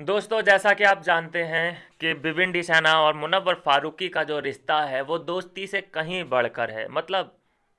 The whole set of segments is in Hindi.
दोस्तों, जैसा कि आप जानते हैं कि भिविंडी सेना और मुनव्वर फारूकी का जो रिश्ता है वो दोस्ती से कहीं बढ़कर है। मतलब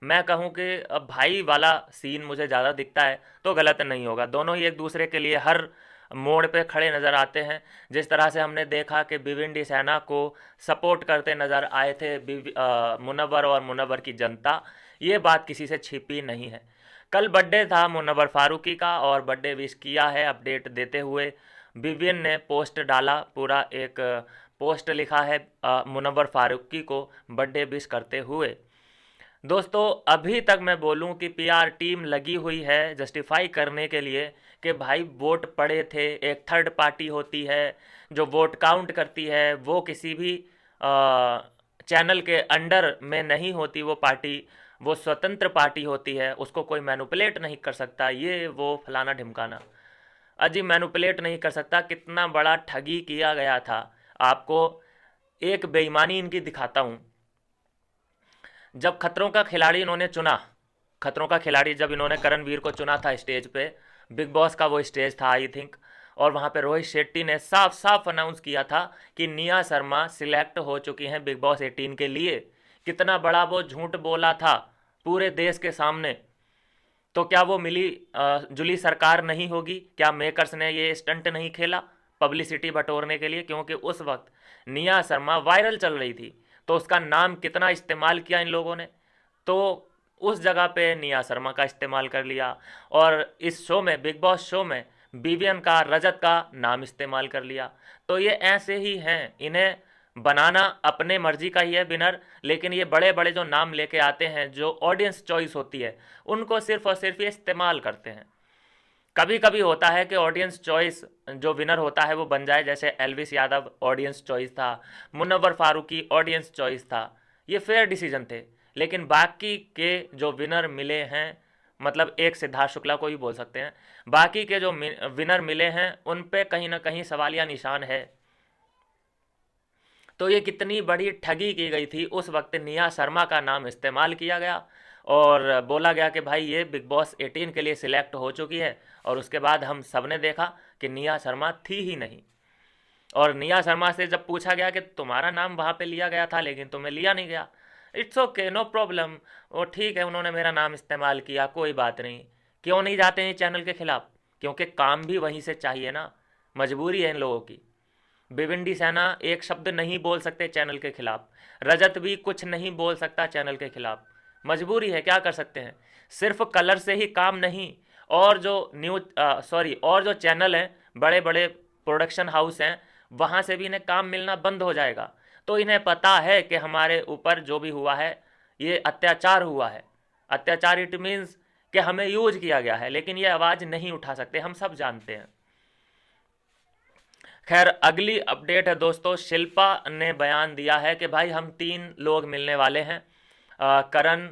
मैं कहूँ कि अब भाई वाला सीन मुझे ज़्यादा दिखता है तो गलत नहीं होगा। दोनों ही एक दूसरे के लिए हर मोड़ पे खड़े नज़र आते हैं। जिस तरह से हमने देखा कि भिविंडी सेना को सपोर्ट करते नज़र आए थे मुनव्वर और मुनव्वर की जनता, ये बात किसी से छिपी नहीं है। कल बर्थडे था मुनव्वर फारूकी का और बर्थडे विश किया है अपडेट देते हुए। विवियन ने पोस्ट डाला, पूरा एक पोस्ट लिखा है मुनव्वर फारूकी को बर्थडे विश करते हुए। दोस्तों, अभी तक मैं बोलूं कि पीआर टीम लगी हुई है जस्टिफाई करने के लिए कि भाई वोट पड़े थे। एक थर्ड पार्टी होती है जो वोट काउंट करती है, वो किसी भी चैनल के अंडर में नहीं होती। वो पार्टी वो स्वतंत्र पार्टी होती है, उसको कोई मैनुपुलेट नहीं कर सकता। ये वो फलाना ढिमकाना अजी मैनुपुलेट नहीं कर सकता। कितना बड़ा ठगी किया गया था। आपको एक बेईमानी इनकी दिखाता हूँ। जब खतरों का खिलाड़ी इन्होंने चुना, खतरों का खिलाड़ी जब इन्होंने करणवीर को चुना था स्टेज पे, बिग बॉस का वो स्टेज था आई थिंक, और वहाँ पे रोहित शेट्टी ने साफ साफ अनाउंस किया था कि निया शर्मा सिलेक्ट हो चुकी हैं बिग बॉस 18 के लिए। कितना बड़ा वो झूठ बोला था पूरे देश के सामने। तो क्या वो मिली जुली सरकार नहीं होगी? क्या मेकर्स ने ये स्टंट नहीं खेला पब्लिसिटी बटोरने के लिए? क्योंकि उस वक्त निया शर्मा वायरल चल रही थी, तो उसका नाम कितना इस्तेमाल किया इन लोगों ने। तो उस जगह पे निया शर्मा का इस्तेमाल कर लिया, और इस शो में, बिग बॉस शो में, बीवीएन का, रजत का नाम इस्तेमाल कर लिया। तो ये ऐसे ही हैं, इन्हें बनाना अपने मर्जी का ही है विनर। लेकिन ये बड़े बड़े जो नाम लेके आते हैं, जो ऑडियंस चॉइस होती है, उनको सिर्फ और सिर्फ ये इस्तेमाल करते हैं। कभी कभी होता है कि ऑडियंस चॉइस जो विनर होता है वो बन जाए, जैसे एल्विस यादव ऑडियंस चॉइस था, मुनव्वर फारूकी ऑडियंस चॉइस था, ये फेयर डिसीजन थे। लेकिन बाकी के जो विनर मिले हैं, मतलब एक सिद्धार्थ शुक्ला को ही बोल सकते हैं, बाकी के जो विनर मिले हैं उन पे कहीं ना कहीं सवालिया निशान है। तो ये कितनी बड़ी ठगी की गई थी। उस वक्त निया शर्मा का नाम इस्तेमाल किया गया और बोला गया कि भाई ये बिग बॉस 18 के लिए सिलेक्ट हो चुकी है, और उसके बाद हम सब ने देखा कि निया शर्मा थी ही नहीं। और निया शर्मा से जब पूछा गया कि तुम्हारा नाम वहाँ पे लिया गया था लेकिन तुम्हें लिया नहीं गया, इट्स ओके, नो प्रॉब्लम, वो ठीक है, उन्होंने मेरा नाम इस्तेमाल किया, कोई बात नहीं। क्यों नहीं जाते हैं चैनल के खिलाफ? क्योंकि काम भी वहीं से चाहिए ना, मजबूरी है इन लोगों की। भिविंडी सेना एक शब्द नहीं बोल सकते चैनल के खिलाफ, रजत भी कुछ नहीं बोल सकता चैनल के खिलाफ। मजबूरी है, क्या कर सकते हैं। सिर्फ कलर से ही काम नहीं, और जो न्यूज और जो चैनल हैं, बड़े बड़े प्रोडक्शन हाउस हैं, वहाँ से भी इन्हें काम मिलना बंद हो जाएगा। तो इन्हें पता है कि हमारे ऊपर जो भी हुआ है ये अत्याचार हुआ है। अत्याचार इट मीन्स कि हमें यूज किया गया है, लेकिन ये आवाज़ नहीं उठा सकते, हम सब जानते हैं। खैर, अगली अपडेट है दोस्तों, शिल्पा ने बयान दिया है कि भाई हम 3 लोग मिलने वाले हैं, करण,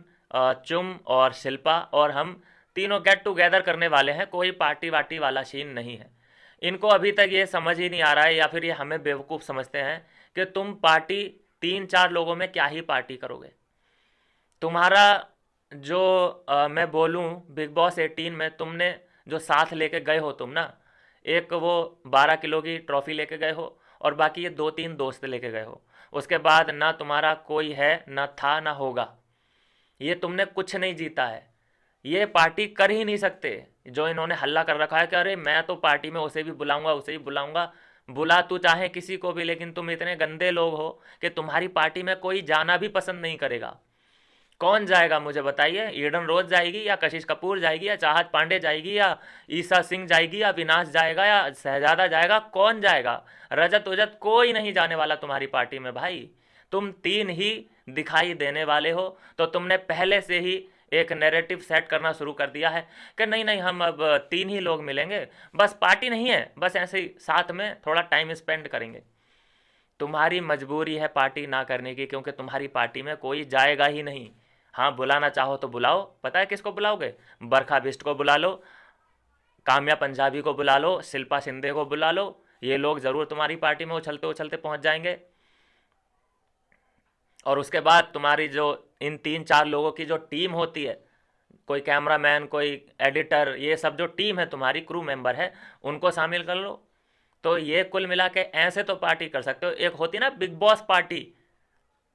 चुम और शिल्पा, और हम तीनों गेट टुगेदर करने वाले हैं। कोई पार्टी वार्टी वाला सीन नहीं है। इनको अभी तक ये समझ ही नहीं आ रहा है, या फिर ये हमें बेवकूफ़ समझते हैं कि तुम पार्टी 3-4 लोगों में क्या ही पार्टी करोगे। तुम्हारा जो मैं बोलूँ, बिग बॉस 18 में तुमने जो साथ लेके गए हो तुम ना, एक वो 12 किलो की ट्रॉफी लेके गए हो, और बाकी ये 2-3 दोस्त लेके गए हो। उसके बाद ना तुम्हारा कोई है, ना था, ना होगा। ये तुमने कुछ नहीं जीता है। ये पार्टी कर ही नहीं सकते। जो इन्होंने हल्ला कर रखा है कि अरे मैं तो पार्टी में उसे भी बुलाऊंगा, उसे भी बुलाऊंगा, बुला तू चाहे किसी को भी, लेकिन तुम इतने गंदे लोग हो कि तुम्हारी पार्टी में कोई जाना भी पसंद नहीं करेगा। कौन जाएगा मुझे बताइए? ईडन रोज जाएगी, या कशिश कपूर जाएगी, या चाहत पांडे जाएगी, या ईसा सिंह जाएगी, या विनाश जाएगा, या शहजादा जाएगा? कौन जाएगा? रजत उजत कोई नहीं जाने वाला तुम्हारी पार्टी में भाई। तुम 3 ही दिखाई देने वाले हो। तो तुमने पहले से ही एक नैरेटिव सेट करना शुरू कर दिया है कि नहीं नहीं, हम अब 3 ही लोग मिलेंगे, बस पार्टी नहीं है, बस ऐसे ही साथ में थोड़ा टाइम स्पेंड करेंगे। तुम्हारी मजबूरी है पार्टी ना करने की, क्योंकि तुम्हारी पार्टी में कोई जाएगा ही नहीं। हाँ, बुलाना चाहो तो बुलाओ। पता है किसको बुलाओगे? बरखा बिस्ट को बुला लो, काम्या पंजाबी को बुला लो, शिल्पा शिंदे को बुला लो। ये लोग ज़रूर तुम्हारी पार्टी में उछलते उछलते पहुंच जाएंगे। और उसके बाद तुम्हारी जो इन 3-4 लोगों की जो टीम होती है, कोई कैमरामैन, कोई एडिटर, ये सब जो टीम है तुम्हारी, क्रू मेंबर है, उनको शामिल कर लो। तो ये कुल मिला के ऐसे तो पार्टी कर सकते हो। एक होती है ना big boss party,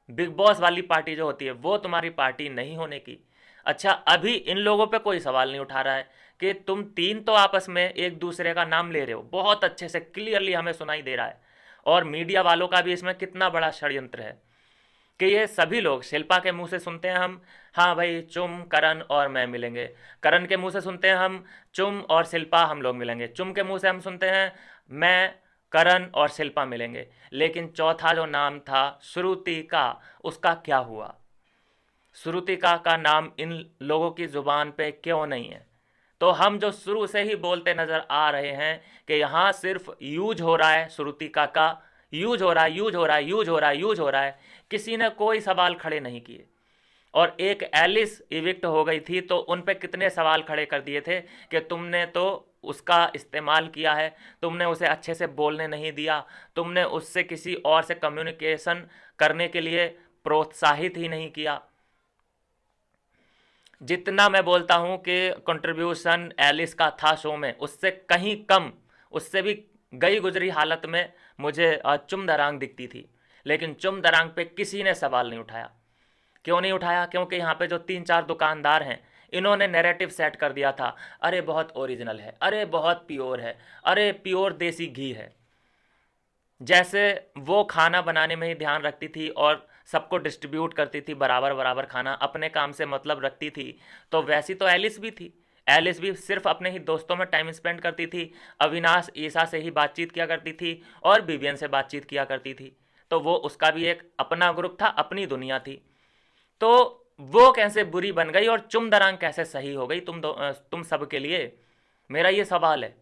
big boss वाली पार्टी जो होती है, वो तुम्हारी पार्टी नहीं होने की। अच्छा, अभी इन लोगों पे कोई सवाल नहीं उठा रहा है कि तुम तीन तो आपस में एक दूसरे का नाम ले रहे हो, बहुत अच्छे से क्लियरली हमें सुनाई दे रहा है। और मीडिया वालों का भी इसमें कितना बड़ा षड्यंत्र है कि ये सभी लोग शिल्पा के मुंह से सुनते हैं हम, हाँ भाई चुम, करण और मैं मिलेंगे। करण के मुंह से सुनते हैं हम, चुम और शिल्पा हम लोग मिलेंगे। चुम के मुंह से हम सुनते हैं, मैं, करण और शिल्पा मिलेंगे। लेकिन चौथा जो नाम था श्रुति का, उसका क्या हुआ? श्रुतिका का नाम इन लोगों की ज़ुबान पे क्यों नहीं है? तो हम जो शुरू से ही बोलते नज़र आ रहे हैं कि यहाँ सिर्फ यूज हो रहा है, श्रुतिका का यूज हो रहा है, यूज हो रहा है, यूज हो रहा है, यूज हो रहा है। किसी ने कोई सवाल खड़े नहीं किए। और एक एलिस इविक्ट हो गई थी तो उन पे कितने सवाल खड़े कर दिए थे कि तुमने तो उसका इस्तेमाल किया है, तुमने उसे अच्छे से बोलने नहीं दिया, तुमने उससे किसी और से कम्युनिकेशन करने के लिए प्रोत्साहित ही नहीं किया। जितना मैं बोलता हूँ कि कंट्रीब्यूशन एलिस का था शो में, उससे कहीं कम, उससे भी गई गुजरी हालत में मुझे चुम दरांग दिखती थी। लेकिन चुम दरांग पे किसी ने सवाल नहीं उठाया। क्यों नहीं उठाया? क्योंकि यहाँ पे जो तीन चार दुकानदार हैं, इन्होंने नैरेटिव सेट कर दिया था, अरे बहुत ओरिजिनल है, अरे बहुत प्योर है, अरे प्योर देसी घी है। जैसे वो खाना बनाने में ही ध्यान रखती थी और सबको डिस्ट्रीब्यूट करती थी बराबर बराबर खाना, अपने काम से मतलब रखती थी, तो वैसी तो एलिस भी थी। एलिस भी सिर्फ अपने ही दोस्तों में टाइम स्पेंड करती थी, अविनाश ईसा से ही बातचीत किया करती थी और विवियन से बातचीत किया करती थी। तो वो उसका भी एक अपना ग्रुप था, अपनी दुनिया थी। तो वो कैसे बुरी बन गई और चुम दरांग कैसे सही हो गई तुम सब के लिए? मेरा ये सवाल है।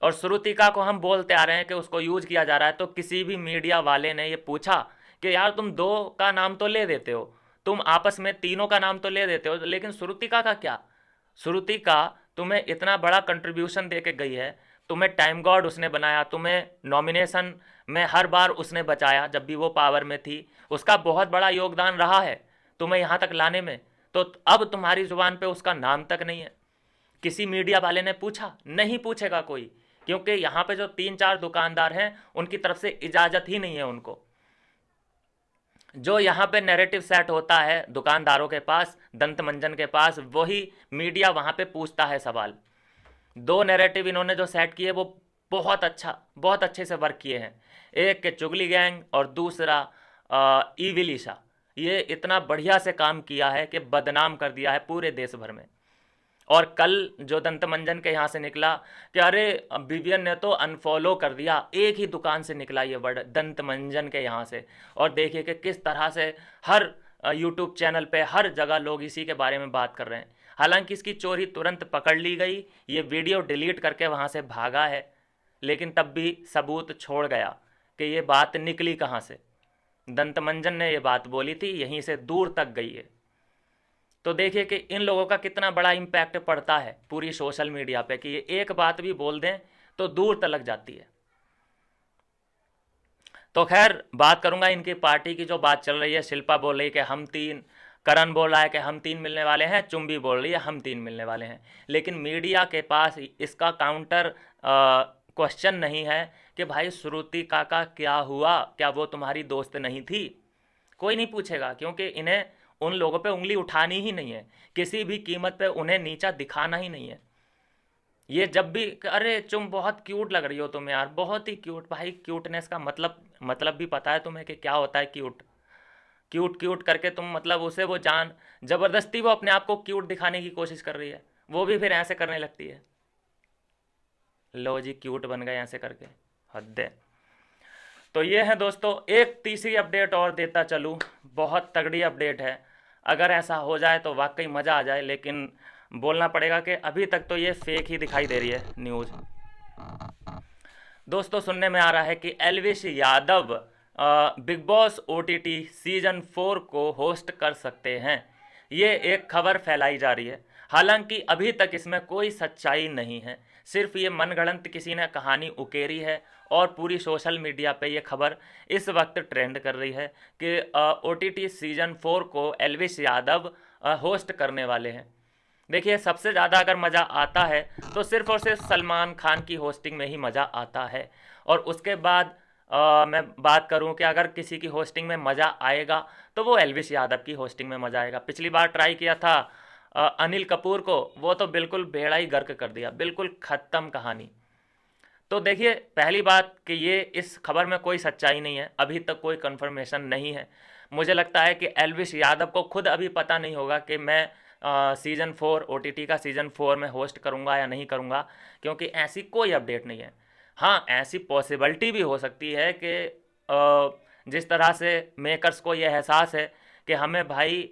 और श्रुतिका को हम बोलते आ रहे हैं कि उसको यूज किया जा रहा है, तो किसी भी मीडिया वाले ने ये पूछा कि यार तुम दो का नाम तो ले देते हो, तुम आपस में तीनों का नाम तो ले देते हो, लेकिन श्रुतिका का क्या? श्रुतिका तुम्हें इतना बड़ा कंट्रीब्यूशन दे के गई है, तुम्हें टाइम गॉड उसने बनाया, तुम्हें नॉमिनेशन में हर बार उसने बचाया जब भी वो पावर में थी, उसका बहुत बड़ा योगदान रहा है तुम्हें यहाँ तक लाने में। तो अब तुम्हारी जुबान पे उसका नाम तक नहीं है। किसी मीडिया वाले ने पूछा? नहीं पूछेगा कोई, क्योंकि यहाँ पे जो तीन चार दुकानदार हैं उनकी तरफ से इजाज़त ही नहीं है उनको। जो यहाँ पे नैरेटिव सेट होता है दुकानदारों के पास, दंत मंजन के पास, वही मीडिया वहाँ पे पूछता है सवाल। दो नैरेटिव इन्होंने जो सेट किए वो बहुत अच्छा, बहुत अच्छे से वर्क किए हैं। एक के चुगली गैंग और दूसरा ईविलिशा। ये इतना बढ़िया से काम किया है कि बदनाम कर दिया है पूरे देश भर में। और कल जो दंत मंजन के यहाँ से निकला कि अरे विवियन ने तो अनफॉलो कर दिया, एक ही दुकान से निकला ये वर्ड, दंत मंजन के यहाँ से। और देखिए कि किस तरह से हर यूट्यूब चैनल पे हर जगह लोग इसी के बारे में बात कर रहे हैं। हालांकि इसकी चोरी तुरंत पकड़ ली गई, ये वीडियो डिलीट करके वहाँ से भागा है, लेकिन तब भी सबूत छोड़ गया कि ये बात निकली कहाँ से। दंत मंजन ने ये बात बोली थी, यहीं से दूर तक गई है। तो देखिए कि इन लोगों का कितना बड़ा इम्पैक्ट पड़ता है पूरी सोशल मीडिया पे कि ये एक बात भी बोल दें तो दूर तलक जाती है। तो खैर बात करूंगा इनकी पार्टी की। जो बात चल रही है, शिल्पा बोल रही है कि हम तीन, करण बोल रहा है कि हम तीन मिलने वाले हैं, चुम्बी बोल रही है हम तीन मिलने वाले हैं। लेकिन मीडिया के पास इसका काउंटर क्वेश्चन नहीं है कि भाई श्रुतिका का क्या हुआ, क्या वो तुम्हारी दोस्त नहीं थी? कोई नहीं पूछेगा, क्योंकि इन्हें उन लोगों पे उंगली उठानी ही नहीं है, किसी भी कीमत पे उन्हें नीचा दिखाना ही नहीं है। ये जब भी अरे तुम बहुत क्यूट लग रही हो तुम यार, बहुत ही क्यूट। भाई क्यूटनेस का मतलब भी पता है तुम्हें कि क्या होता है क्यूट? क्यूट क्यूट करके तुम मतलब उसे वो जान, ज़बरदस्ती वो अपने आप को क्यूट दिखाने की कोशिश कर रही है, वो भी फिर ऐसे करने लगती है। लो जी क्यूट बन गए ऐसे करके, हद है। तो ये है दोस्तों, एक तीसरी अपडेट और देता चलूँ, बहुत तगड़ी अपडेट है। अगर ऐसा हो जाए तो वाकई मज़ा आ जाए, लेकिन बोलना पड़ेगा कि अभी तक तो ये फेक ही दिखाई दे रही है न्यूज़। दोस्तों सुनने में आ रहा है कि Elvish Yadav big boss OTT season 4 को होस्ट कर सकते हैं। ये एक खबर फैलाई जा रही है, हालांकि अभी तक इसमें कोई सच्चाई नहीं है, सिर्फ ये मनगढ़ंत किसी ने कहानी उकेरी है। और पूरी सोशल मीडिया पे ये खबर इस वक्त ट्रेंड कर रही है कि ओटीटी सीजन 4 को एल्विश यादव होस्ट करने वाले हैं। देखिए, सबसे ज़्यादा अगर मज़ा आता है तो सिर्फ़ और सिर्फ सलमान खान की होस्टिंग में ही मज़ा आता है। और उसके बाद मैं बात करूं कि अगर किसी की होस्टिंग में मज़ा आएगा तो वो एल्विश यादव की होस्टिंग में मज़ा आएगा। पिछली बार ट्राई किया था अनिल कपूर को, वो तो बिल्कुल बेड़ा ही गर्क कर दिया, बिल्कुल ख़त्म कहानी। तो देखिए, पहली बात कि ये इस खबर में कोई सच्चाई नहीं है, अभी तक कोई कंफर्मेशन नहीं है। मुझे लगता है कि एल्विश यादव को खुद अभी पता नहीं होगा कि मैं सीज़न 4 ओटीटी का सीज़न 4 में होस्ट करूँगा या नहीं करूँगा, क्योंकि ऐसी कोई अपडेट नहीं है। हाँ, ऐसी पॉसिबिलिटी भी हो सकती है कि जिस तरह से मेकर्स को ये एहसास है कि हमें भाई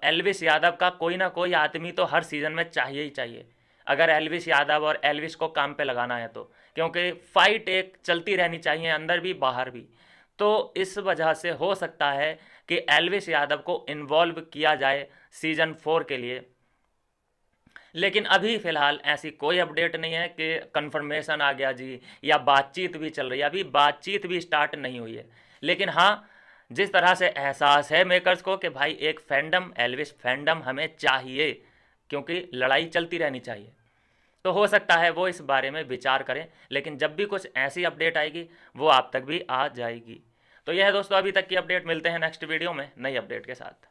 एल्विश यादव का कोई ना कोई आदमी तो हर सीज़न में चाहिए ही चाहिए, अगर एल्विश यादव और एल्विश को काम पे लगाना है तो, क्योंकि फाइट एक चलती रहनी चाहिए अंदर भी बाहर भी। तो इस वजह से हो सकता है कि एल्विश यादव को इन्वॉल्व किया जाए सीज़न 4 के लिए। लेकिन अभी फ़िलहाल ऐसी कोई अपडेट नहीं है कि कंफर्मेशन आ गया जी, या बातचीत भी चल रही है, अभी बातचीत भी स्टार्ट नहीं हुई है। लेकिन हाँ, जिस तरह से एहसास है मेकर्स को कि भाई एक फैंडम, एल्विश फैंडम हमें चाहिए, क्योंकि लड़ाई चलती रहनी चाहिए, तो हो सकता है वो इस बारे में विचार करें। लेकिन जब भी कुछ ऐसी अपडेट आएगी वो आप तक भी आ जाएगी। तो यह है दोस्तों अभी तक की अपडेट, मिलते हैं नेक्स्ट वीडियो में नई अपडेट के साथ।